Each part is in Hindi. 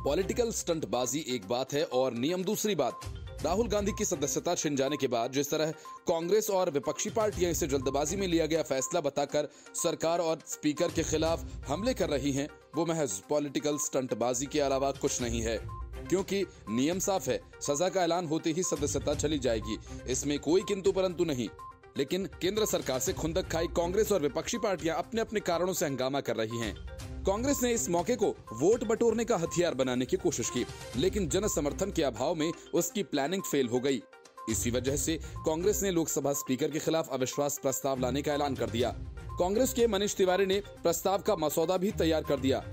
पॉलिटिकल स्टंटबाजी एक बात है और नियम दूसरी बात। राहुल गांधी की सदस्यता छिन जाने के बाद जिस तरह कांग्रेस और विपक्षी पार्टियां इसे जल्दबाजी में लिया गया फैसला बताकर सरकार और स्पीकर के खिलाफ हमले कर रही हैं, वो महज पॉलिटिकल स्टंटबाजी के अलावा कुछ नहीं है। क्योंकि नियम साफ है, सजा का ऐलान होते ही सदस्यता चली जाएगी, इसमें कोई किंतु परंतु नहीं। लेकिन केंद्र सरकार से खुंदक खाई कांग्रेस और विपक्षी पार्टियां अपने अपने कारणों से हंगामा कर रही हैं। कांग्रेस ने इस मौके को वोट बटोरने का हथियार बनाने की कोशिश की, लेकिन जन समर्थन के अभाव में उसकी प्लानिंग फेल हो गई। इसी वजह से कांग्रेस ने लोकसभा स्पीकर के खिलाफ अविश्वास प्रस्ताव लाने का ऐलान कर दिया। कांग्रेस के मनीष तिवारी ने प्रस्ताव का मसौदा भी तैयार कर दिया।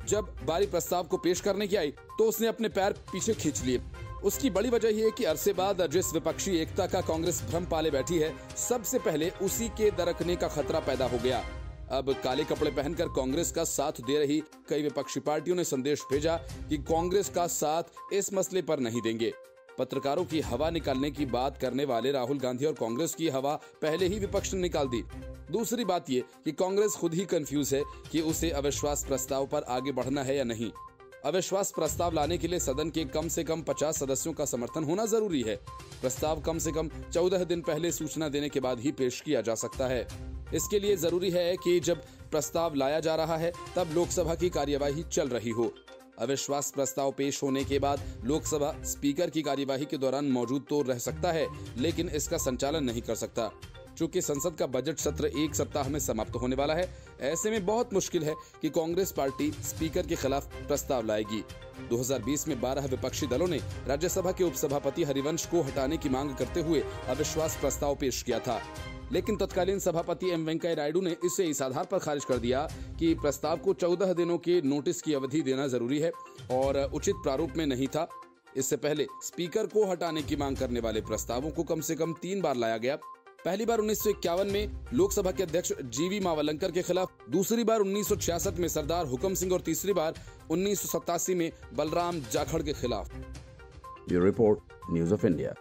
जब बारी प्रस्ताव को पेश करने की आई तो उसने अपने पैर पीछे खींच लिए। उसकी बड़ी वजह यह है कि अरसे बाद जिस विपक्षी एकता का कांग्रेस भ्रम पाले बैठी है, सबसे पहले उसी के दरकने का खतरा पैदा हो गया। अब काले कपड़े पहनकर कांग्रेस का साथ दे रही कई विपक्षी पार्टियों ने संदेश भेजा कि कांग्रेस का साथ इस मसले पर नहीं देंगे। पत्रकारों की हवा निकालने की बात करने वाले राहुल गांधी और कांग्रेस की हवा पहले ही विपक्ष ने निकाल दी। दूसरी बात ये कि कांग्रेस खुद ही कंफ्यूज है कि उसे अविश्वास प्रस्ताव पर आगे बढ़ना है या नहीं। अविश्वास प्रस्ताव लाने के लिए सदन के कम से कम 50 सदस्यों का समर्थन होना जरूरी है। प्रस्ताव कम से कम 14 दिन पहले सूचना देने के बाद ही पेश किया जा सकता है। इसके लिए जरूरी है कि जब प्रस्ताव लाया जा रहा है तब लोकसभा की कार्यवाही चल रही हो। अविश्वास प्रस्ताव पेश होने के बाद लोकसभा स्पीकर की कार्यवाही के दौरान मौजूद तो रह सकता है, लेकिन इसका संचालन नहीं कर सकता। चूंकि संसद का बजट सत्र एक सप्ताह में समाप्त होने वाला है, ऐसे में बहुत मुश्किल है कि कांग्रेस पार्टी स्पीकर के खिलाफ प्रस्ताव लाएगी। 2020 में 12 विपक्षी दलों ने राज्यसभा के उपसभापति हरिवंश को हटाने की मांग करते हुए अविश्वास प्रस्ताव पेश किया था, लेकिन तत्कालीन सभापति एम वेंकैया नायडू ने इसे इस आधार पर खारिज कर दिया कि प्रस्ताव को 14 दिनों के नोटिस की अवधि देना जरूरी है और उचित प्रारूप में नहीं था। इससे पहले स्पीकर को हटाने की मांग करने वाले प्रस्तावों को कम से कम 3 बार लाया गया। पहली बार 1951 में लोकसभा के अध्यक्ष जीवी मावलंकर के खिलाफ, दूसरी बार 1966 में सरदार हुकम सिंह और तीसरी बार 1987 में बलराम जाखड़ के खिलाफ। Bureau report, news of India.